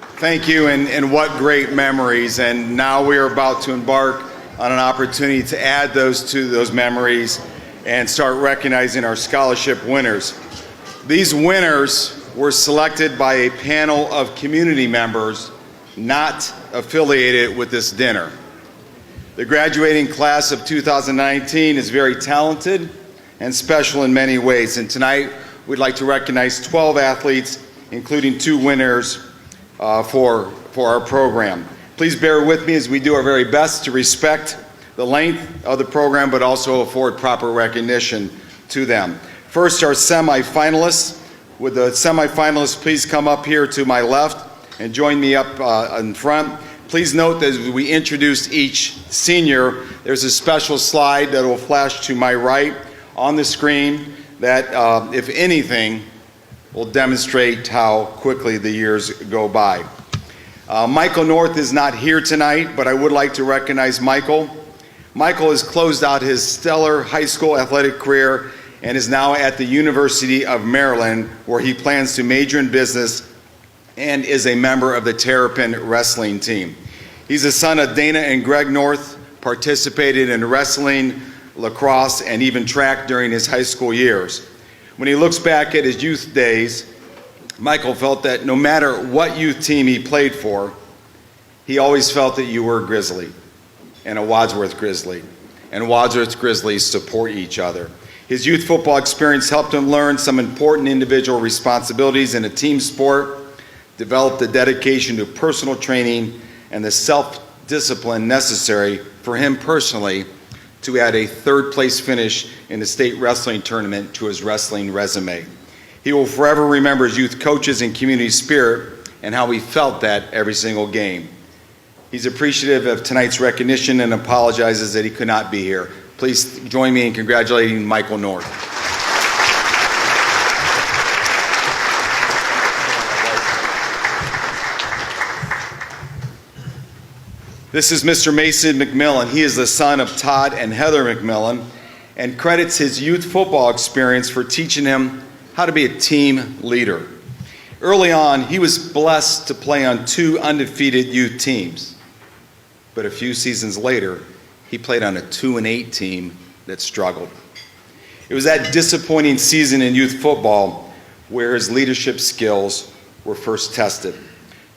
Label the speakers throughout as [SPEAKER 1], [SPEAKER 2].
[SPEAKER 1] Thank you, and what great memories. And now we are about to embark on an opportunity to add those to those memories and start recognizing our scholarship winners. These winners were selected by a panel of community members not affiliated with this dinner. The graduating class of 2019 is very talented and special in many ways, and tonight we'd like to recognize 12 athletes, including 2 winners for our program. Please bear with me as we do our very best to respect the length of the program, but also afford proper recognition to them. First, our semifinalists. Would the semifinalists please come up here to my left and join me up in front. Please note that as we introduce each senior, there's a special slide that will flash to my right on the screen that, if anything, will demonstrate how quickly the years go by. Michael North is not here tonight, but I would like to recognize Michael. Michael has closed out his stellar high school athletic career and is now at the University of Maryland, where he plans to major in business and is a member of the Terrapin wrestling team. He's the son of Dana and Greg North, participated in wrestling, lacrosse, and even track during his high school years. When he looks back at his youth days, Michael felt that no matter what youth team he played for, he always felt that you were a Grizzly and a Wadsworth Grizzly, and Wadsworth Grizzlies support each other. His youth football experience helped him learn some important individual responsibilities in a team sport, develop the dedication to personal training, and the self-discipline necessary for him personally to add a third-place finish in the state wrestling tournament to his wrestling resume. He will forever remember his youth coaches and community spirit and how he felt that every single game. He's appreciative of tonight's recognition and apologizes that he could not be here. Please join me in congratulating Michael North. This is Mr. Mason McMillan. He is the son of Todd and Heather McMillan and credits his youth football experience for teaching him how to be a team leader. Early on, he was blessed to play on 2 undefeated youth teams. But a few seasons later, he played on a 2-8 team that struggled. It was that disappointing season in youth football where his leadership skills were first tested.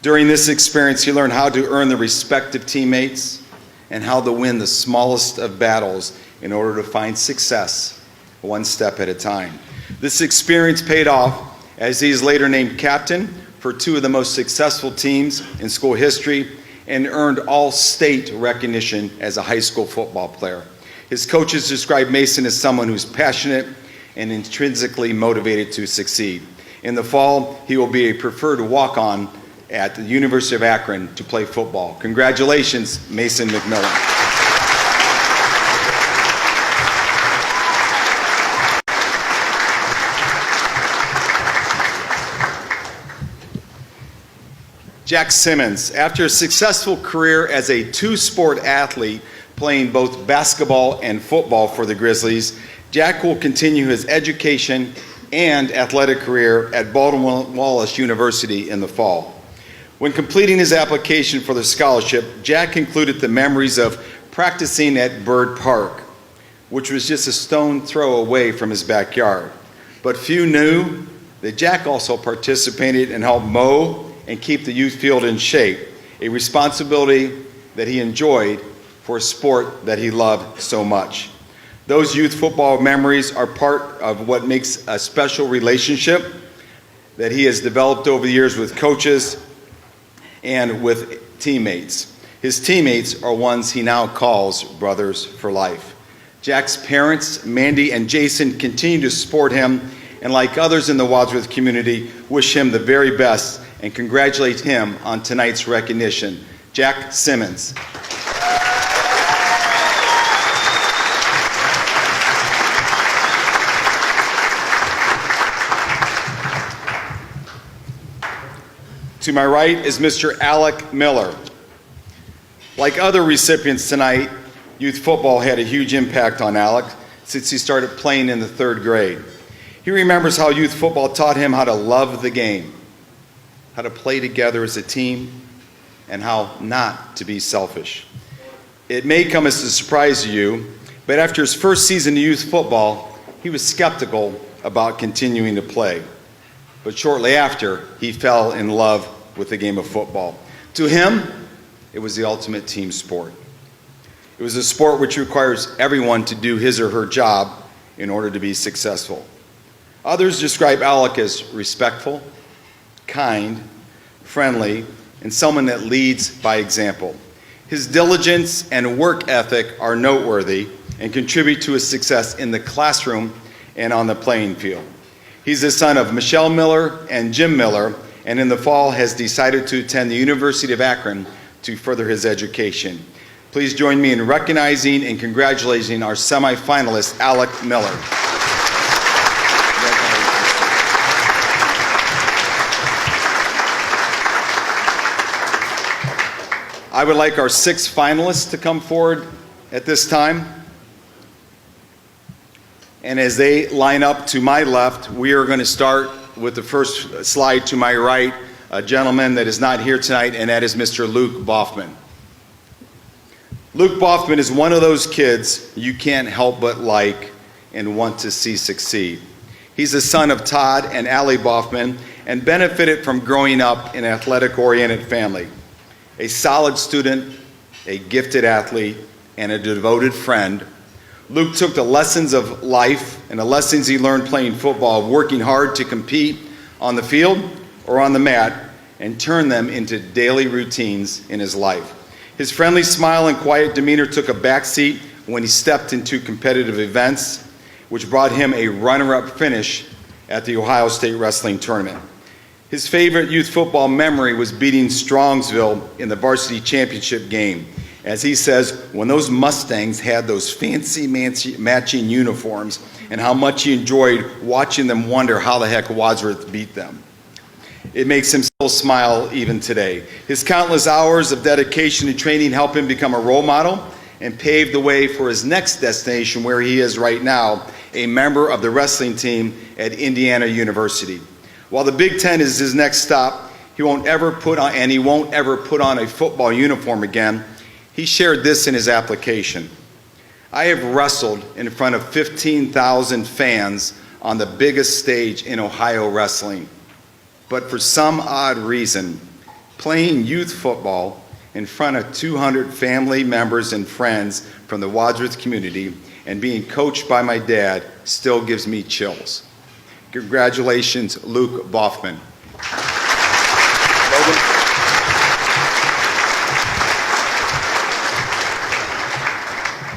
[SPEAKER 1] During this experience, he learned how to earn the respect of teammates and how to win the smallest of battles in order to find success one step at a time. This experience paid off as he is later named captain for 2 of the most successful teams in school history and earned all-state recognition as a high school football player. His coaches describe Mason as someone who's passionate and intrinsically motivated to succeed. In the fall, he will be a preferred walk-on at the University of Akron to play football. Congratulations, Mason McMillan. Jack Simmons. After a successful career as a 2-sport athlete, playing both basketball and football for the Grizzlies, Jack will continue his education and athletic career at Baldwin Wallace University in the fall. When completing his application for the scholarship, Jack included the memories of practicing at Bird Park, which was just a stone throw away from his backyard. But few knew that Jack also participated and helped mow and keep the youth field in shape, a responsibility that he enjoyed for a sport that he loved so much. Those youth football memories are part of what makes a special relationship that he has developed over the years with coaches and with teammates. His teammates are ones he now calls brothers for life. Jack's parents, Mandy and Jason, continue to support him and, like others in the Wadsworth community, wish him the very best and congratulate him on tonight's recognition. Jack Simmons. To my right is Mr. Alec Miller. Like other recipients tonight, youth football had a huge impact on Alec since he started playing in the 3rd grade. He remembers how youth football taught him how to love the game, how how to play together as a team, and how not to be selfish. It may come as a surprise to you, but after his first season of youth football, he was skeptical about continuing to play. But shortly after, he fell in love with the game of football. To him, it was the ultimate team sport. It was a sport which requires everyone to do his or her job in order to be successful. Others describe Alec as respectful, kind, friendly, and someone that leads by example. His diligence and work ethic are noteworthy and contribute to his success in the classroom and on the playing field. He's the son of Michelle Miller and Jim Miller, and in the fall has decided to attend the University of Akron to further his education. Please join me in recognizing and congratulating our semifinalist, Alec Miller. I would like our 6 finalists to come forward at this time. And as they line up to my left, we are going to start with the first slide to my right, a gentleman that is not here tonight, and that is Mr. Luke Boffman. Luke Boffman is one of those kids you can't help but like and want to see succeed. He's the son of Todd and Allie Boffman and benefited from growing up in an athletic-oriented family. A solid student, a gifted athlete, and a devoted friend, Luke took the lessons of life and the lessons he learned playing football, working hard to compete on the field or on the mat, and turned them into daily routines in his life. His friendly smile and quiet demeanor took a backseat when he stepped into competitive events, which brought him a runner-up finish at the Ohio State Wrestling Tournament. His favorite youth football memory was beating Strongsville in the varsity championship game. As he says, when those Mustangs had those fancy matching uniforms, and how much he enjoyed watching them wonder how the heck Wadsworth beat them. It makes him still smile even today. His countless hours of dedication and training helped him become a role model and paved the way for his next destination, where he is right now, a member of the wrestling team at Indiana University. While the Big Ten is his next stop, he won't ever put on a football uniform again. He shared this in his application. I have wrestled in front of 15,000 fans on the biggest stage in Ohio wrestling. But for some odd reason, playing youth football in front of 200 family members and friends from the Wadsworth community and being coached by my dad still gives me chills. Congratulations, Luke Boffman.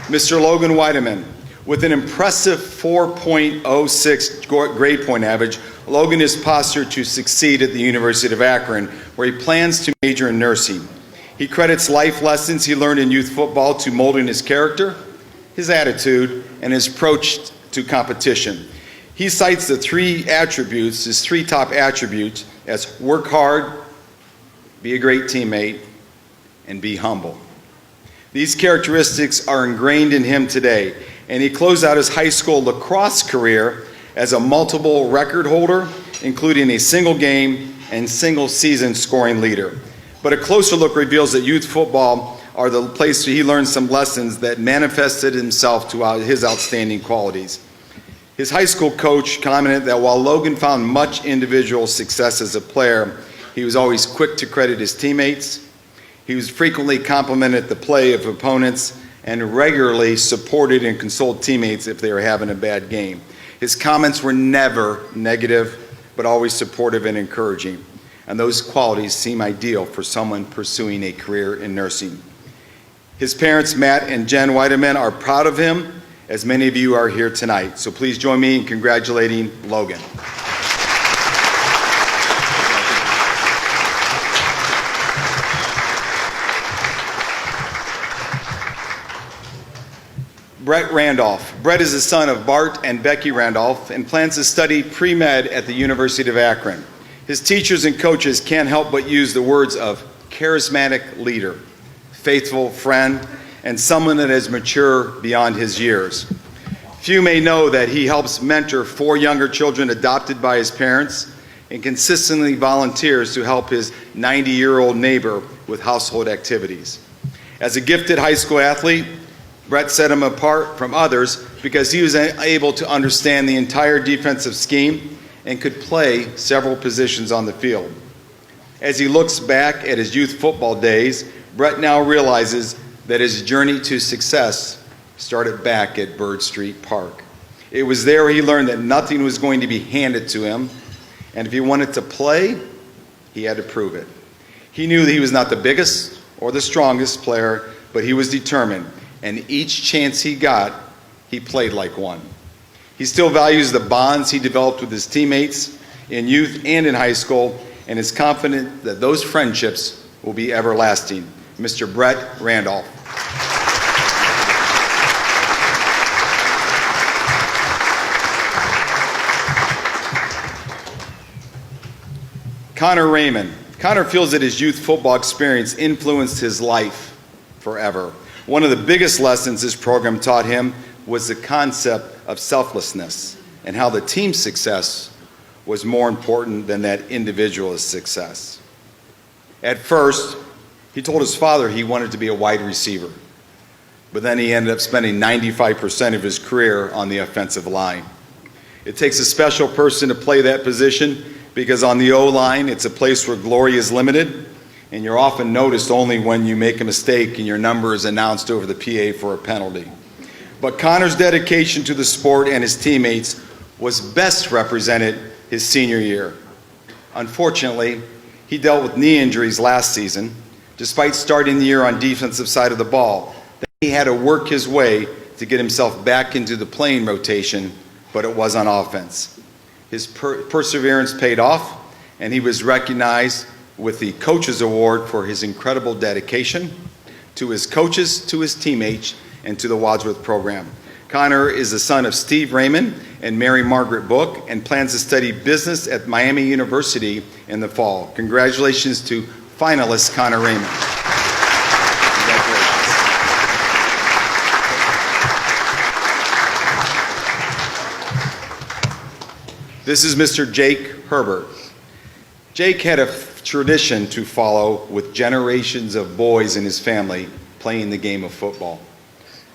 [SPEAKER 1] Mr. Logan Weideman, with an impressive 4.06 grade point average, Logan is postured to succeed at the University of Akron, where he plans to major in nursing. He credits life lessons he learned in youth football to molding his character, his attitude, and his approach to competition. He cites his 3 top attributes, as work hard, be a great teammate, and be humble. These characteristics are ingrained in him today, and he closed out his high school lacrosse career as a multiple record holder, including a single game and single season scoring leader. But a closer look reveals that youth football are the place where he learned some lessons that manifested himself to his outstanding qualities. His high school coach commented that while Logan found much individual success as a player, he was always quick to credit his teammates. He was frequently complimented the play of opponents and regularly supported and consoled teammates if they were having a bad game. His comments were never negative, but always supportive and encouraging. And those qualities seem ideal for someone pursuing a career in nursing. His parents, Matt and Jen Weideman, are proud of him, as many of you are here tonight. So please join me in congratulating Logan. Brett Randolph. Brett is the son of Bart and Becky Randolph and plans to study pre-med at the University of Akron. His teachers and coaches can't help but use the words of charismatic leader, faithful friend, and someone that is mature beyond his years. Few may know that he helps mentor 4 younger children adopted by his parents, and consistently volunteers to help his 90-year-old neighbor with household activities. As a gifted high school athlete, Brett set him apart from others because he was able to understand the entire defensive scheme and could play several positions on the field. As he looks back at his youth football days, Brett now realizes that his journey to success started back at Bird Street Park. It was there he learned that nothing was going to be handed to him, and if he wanted to play, he had to prove it. He knew that he was not the biggest or the strongest player, but he was determined, and each chance he got, he played like one. He still values the bonds he developed with his teammates in youth and in high school, and is confident that those friendships will be everlasting. Mr. Brett Randolph. Connor Raymond. Connor feels that his youth football experience influenced his life forever. One of the biggest lessons this program taught him was the concept of selflessness and how the team's success was more important than that individual's success. At first, he told his father he wanted to be a wide receiver, but then he ended up spending 95% of his career on the offensive line. It takes a special person to play that position because on the O-line, it's a place where glory is limited, and you're often noticed only when you make a mistake and your number is announced over the PA for a penalty. But Connor's dedication to the sport and his teammates was best represented his senior year. Unfortunately, he dealt with knee injuries last season. Despite starting the year on defensive side of the ball, he had to work his way to get himself back into the playing rotation, but it was on offense. His perseverance paid off, and he was recognized with the Coaches Award for his incredible dedication to his coaches, to his teammates, and to the Wadsworth program. Connor is the son of Steve Raymond and Mary Margaret Book and plans to study business at Miami University in the fall. Congratulations to finalist Connor Raymond. This is Mr. Jake Herbert. Jake had a tradition to follow with generations of boys in his family playing the game of football.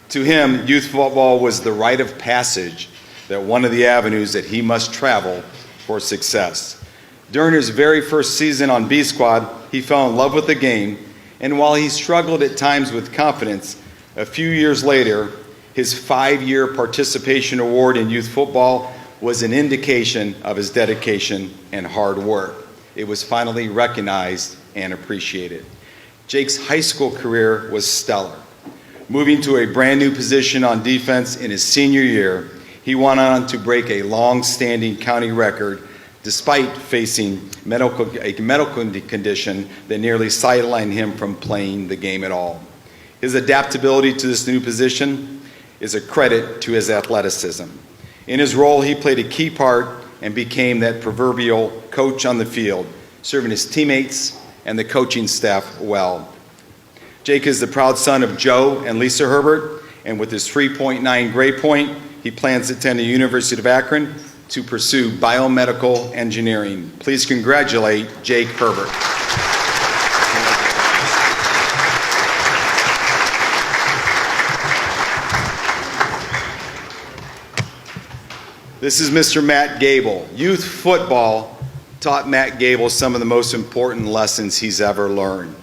[SPEAKER 1] To him, youth football was the rite of passage, that one of the avenues that he must travel for success. During his very first season on B Squad, he fell in love with the game, and while he struggled at times with confidence, a few years later, his 5-year participation award in youth football was an indication of his dedication and hard work. It was finally recognized and appreciated. Jake's high school career was stellar. Moving to a brand new position on defense in his senior year, he went on to break a long-standing county record despite facing a medical condition that nearly sidelined him from playing the game at all. His adaptability to this new position is a credit to his athleticism. In his role, he played a key part and became that proverbial coach on the field, serving his teammates and the coaching staff well. Jake is the proud son of Joe and Lisa Herbert, and with his 3.9 grade point, he plans to attend the University of Akron to pursue biomedical engineering. Please congratulate Jake Herbert. This is Mr. Matt Gable. Youth football taught Matt Gable some of the most important lessons he's ever learned.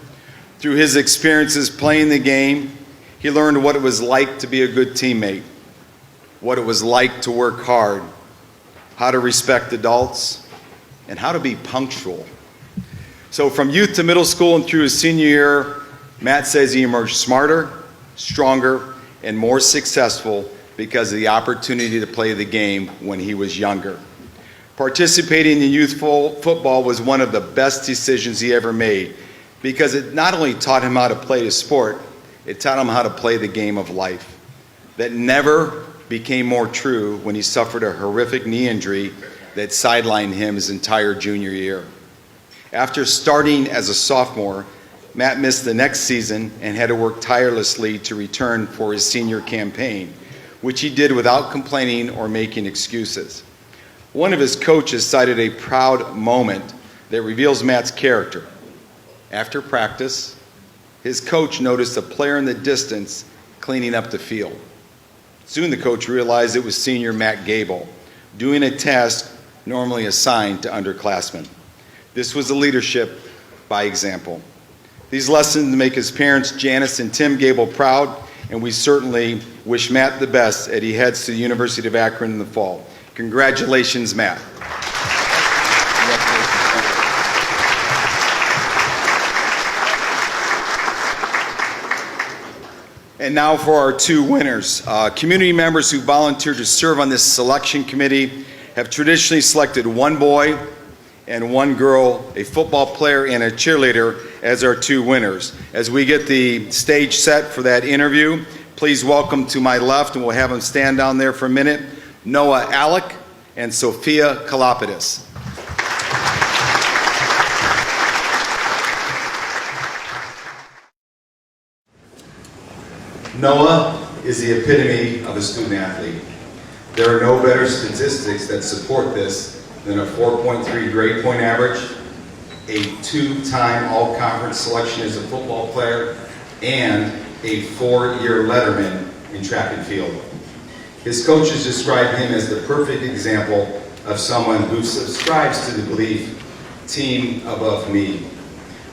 [SPEAKER 1] Through his experiences playing the game, he learned what it was like to be a good teammate, what it was like to work hard, how to respect adults, and how to be punctual. So from youth to middle school and through his senior year, Matt says he emerged smarter, stronger, and more successful because of the opportunity to play the game when he was younger. Participating in youth football was one of the best decisions he ever made because it not only taught him how to play the sport, it taught him how to play the game of life. That never became more true when he suffered a horrific knee injury that sidelined him his entire junior year. After starting as a sophomore, Matt missed the next season and had to work tirelessly to return for his senior campaign, which he did without complaining or making excuses. One of his coaches cited a proud moment that reveals Matt's character. After practice, his coach noticed a player in the distance cleaning up the field. Soon the coach realized it was senior Matt Gable, doing a task normally assigned to underclassmen. This was a leadership by example. These lessons make his parents, Janice and Tim Gable, proud, and we certainly wish Matt the best as he heads to the University of Akron in the fall. Congratulations, Matt. And now for our two winners. Community members who volunteered to serve on this selection committee have traditionally selected one boy and one girl, a football player and a cheerleader, as our two winners. As we get the stage set for that interview, please welcome to my left, and we'll have them stand down there for a minute, Noah Alec and Sophia Kalopidis. Noah is the epitome of a student athlete. There are no better statistics that support this than a 4.3 grade point average, a two-time all-conference selection as a football player, and a 4-year letterman in track and field. His coaches describe him as the perfect example of someone who subscribes to the belief, team above me,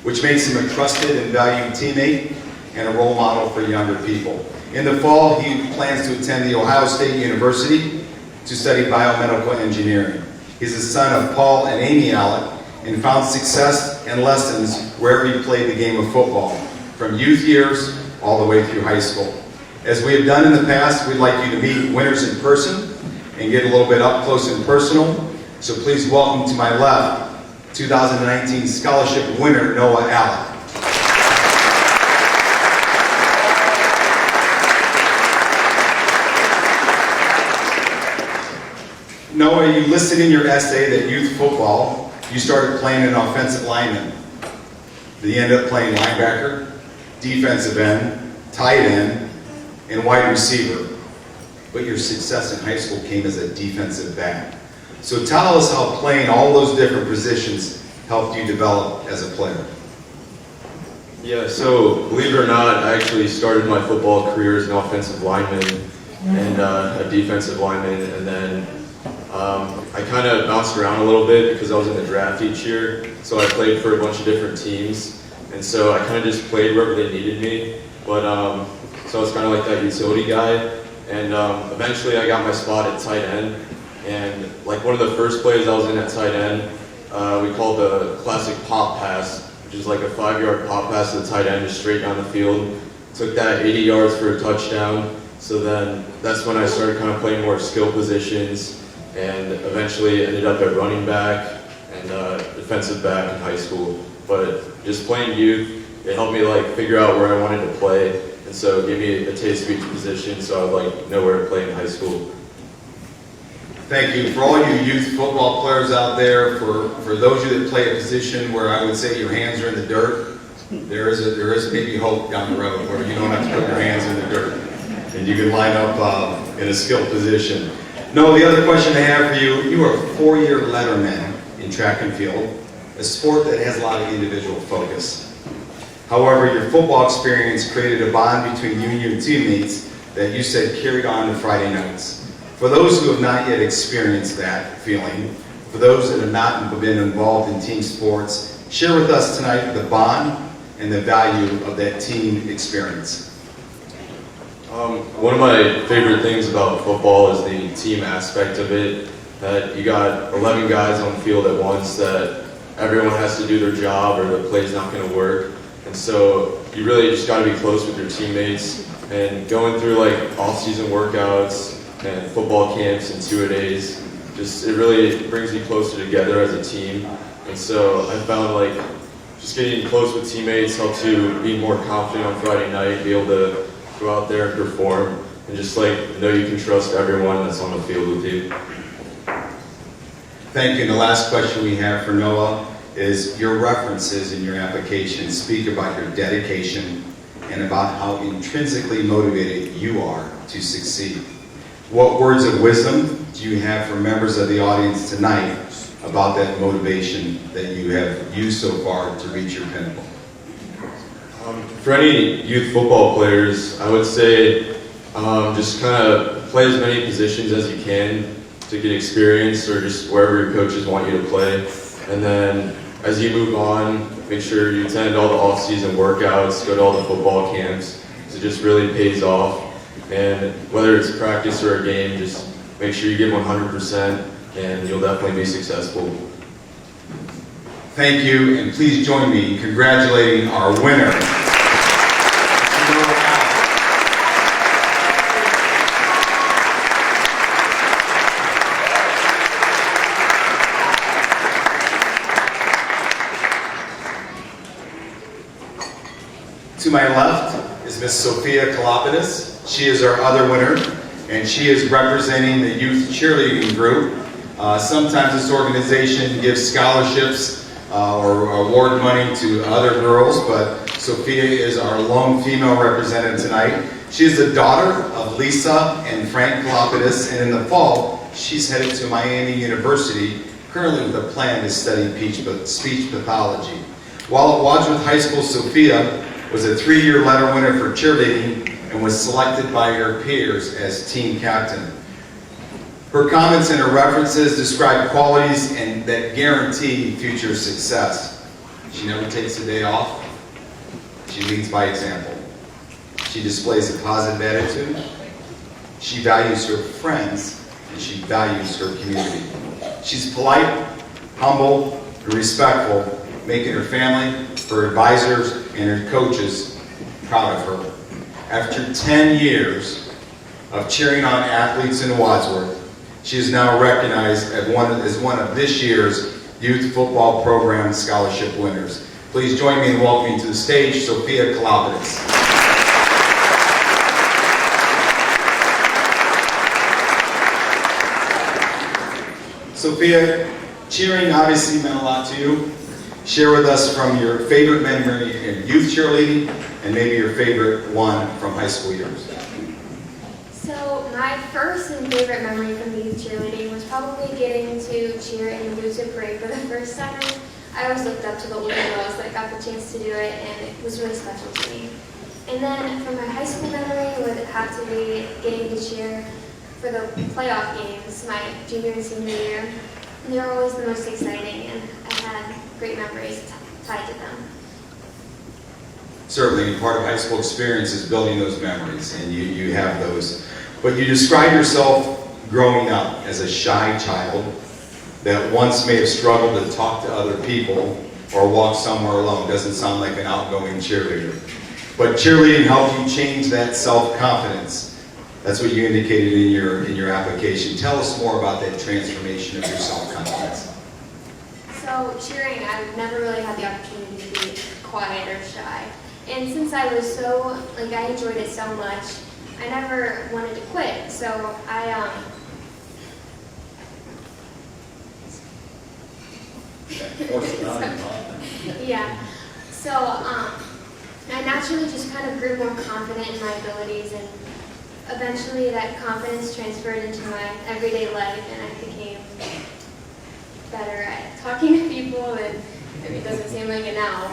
[SPEAKER 1] which makes him a trusted and valued teammate and a role model for younger people. In the fall, he plans to attend the Ohio State University to study biomedical engineering. He's the son of Paul and Amy Alec and found success and lessons wherever he played the game of football, from youth years all the way through high school. As we have done in the past, we'd like you to meet winners in person and get a little bit up close and personal. So please welcome to my left, 2019 scholarship winner, Noah Alec. Noah, you listed in your essay that youth football, you started playing an offensive lineman. Then you ended up playing linebacker, defensive end, tight end, and wide receiver. But your success in high school came as a defensive back. So tell us how playing all those different positions helped you develop as a player.
[SPEAKER 2] Yeah, so believe it or not, I actually started my football career as an offensive lineman and a defensive lineman, and then I kind of bounced around a little bit because I was in the draft each year, so I played for a bunch of different teams, and so I kind of just played wherever they needed me, but so I was kind of like that utility guy, and eventually I got my spot at tight end, and like one of the first plays I was in at tight end, we called the classic pop pass, which is like a 5-yard pop pass to the tight end just straight down the field. Took that 80 yards for a touchdown, so then that's when I started kind of playing more skill positions, and eventually ended up at running back and defensive back in high school. But just playing youth, it helped me like figure out where I wanted to play, and so it gave me a taste of each position, so I would like know where to play in high school.
[SPEAKER 1] Thank you. For all you youth football players out there, for those of you that play a position where I would say your hands are in the dirt, there is maybe hope down the road where you don't have to put your hands in the dirt and you can line up in a skilled position. No, the other question I have for you, you are a 4-year letterman in track and field, a sport that has a lot of individual focus. However, your football experience created a bond between you and your teammates that you said carried on to Friday nights. For those who have not yet experienced that feeling, for those that have not been involved in team sports, share with us tonight the bond and the value of that team experience.
[SPEAKER 2] One of my favorite things about football is the team aspect of it, that you got 11 guys on the field at once, that everyone has to do their job or the play's not going to work. And so you really just got to be close with your teammates, and going through like off-season workouts and football camps and 2-a-days, just it really brings you closer together as a team. And so I found like just getting close with teammates helps you be more confident on Friday night, be able to go out there and perform, and just like know you can trust everyone that's on the field with you.
[SPEAKER 1] Thank you. And the last question we have for Noah is your references in your application speak about your dedication and about how intrinsically motivated you are to succeed. What words of wisdom do you have for members of the audience tonight about that motivation that you have used so far to reach your pinnacle?
[SPEAKER 2] For any youth football players, I would say just kind of play as many positions as you can to get experience, or just wherever your coaches want you to play. And then as you move on, make sure you attend all the off-season workouts, go to all the football camps. So it just really pays off. And whether it's practice or a game, just make sure you give 100% and you'll definitely be successful.
[SPEAKER 1] Thank you, and please join me in congratulating our winner. To my left is Miss Sophia Kalopoulos. She is our other winner, and she is representing the youth cheerleading group. Sometimes this organization gives scholarships or award money to other girls, but Sophia is our lone female representative tonight. She is the daughter of Lisa and Frank Kalopoulos, and in the fall, she's headed to Miami University, currently with a plan to study speech pathology. While at Wadsworth High School, Sophia was a 3-year letter winner for cheerleading and was selected by her peers as team captain. Her comments and her references describe qualities and that guarantee future success. She never takes a day off. She leads by example. She displays a positive attitude. She values her friends, and she values her community. She's polite, humble, and respectful, making her family, her advisors, and her coaches proud of her. After 10 years of cheering on athletes in Wadsworth, she is now recognized as one of this year's Youth Football Program Scholarship winners. Please join me in welcoming to the stage Sophia Kalopoulos. Sophia, cheering obviously meant a lot to you. Share with us from your favorite memory in youth cheerleading and maybe your favorite one from high school years.
[SPEAKER 3] So my first and favorite memory from youth cheerleading was probably getting to cheer in the Lucid Parade for the first time. I always looked up to the older girls that got the chance to do it, and it was really special to me. And then from my high school memory would have to be getting to cheer for the playoff games my junior and senior year. And they were always the most exciting, and I had great memories tied to them.
[SPEAKER 1] Certainly, part of high school experience is building those memories, and you have those. But you describe yourself growing up as a shy child that once may have struggled to talk to other people or walk somewhere alone. Doesn't sound like an outgoing cheerleader. But cheerleading helped you change that self-confidence. That's what you indicated in your application. Tell us more about that transformation of your self-confidence.
[SPEAKER 3] So cheering, I've never really had the opportunity to be quiet or shy. And since I was I enjoyed it so much, I never wanted to quit. So I naturally just kind of grew more confident in my abilities, and eventually that confidence transferred into my everyday life, and I became better at talking to people. And it doesn't seem like it now,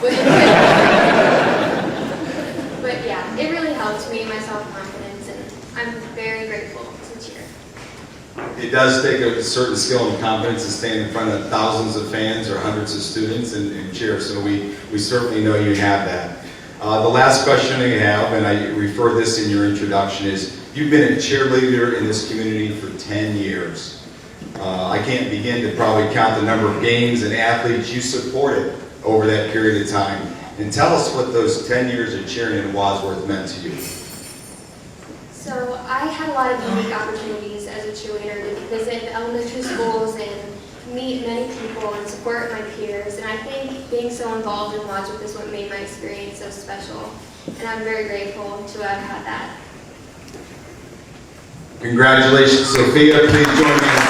[SPEAKER 3] but yeah, it really helped me, my self-confidence, and I'm very grateful to cheer.
[SPEAKER 1] It does take a certain skill and confidence to stand in front of thousands of fans or hundreds of students and cheer, so we certainly know you have that. The last question I have, and I refer this in your introduction, is you've been a cheerleader in this community for 10 years. I can't begin to probably count the number of games and athletes you supported over that period of time. And tell us what those 10 years of cheering in Wadsworth meant to you.
[SPEAKER 3] So I had a lot of unique opportunities as a cheerleader to visit the elementary schools and meet many people and support my peers. And I think being so involved in Wadsworth is what made my experience so special. And I'm very grateful to have had that.
[SPEAKER 1] Congratulations, Sophia. Please join me in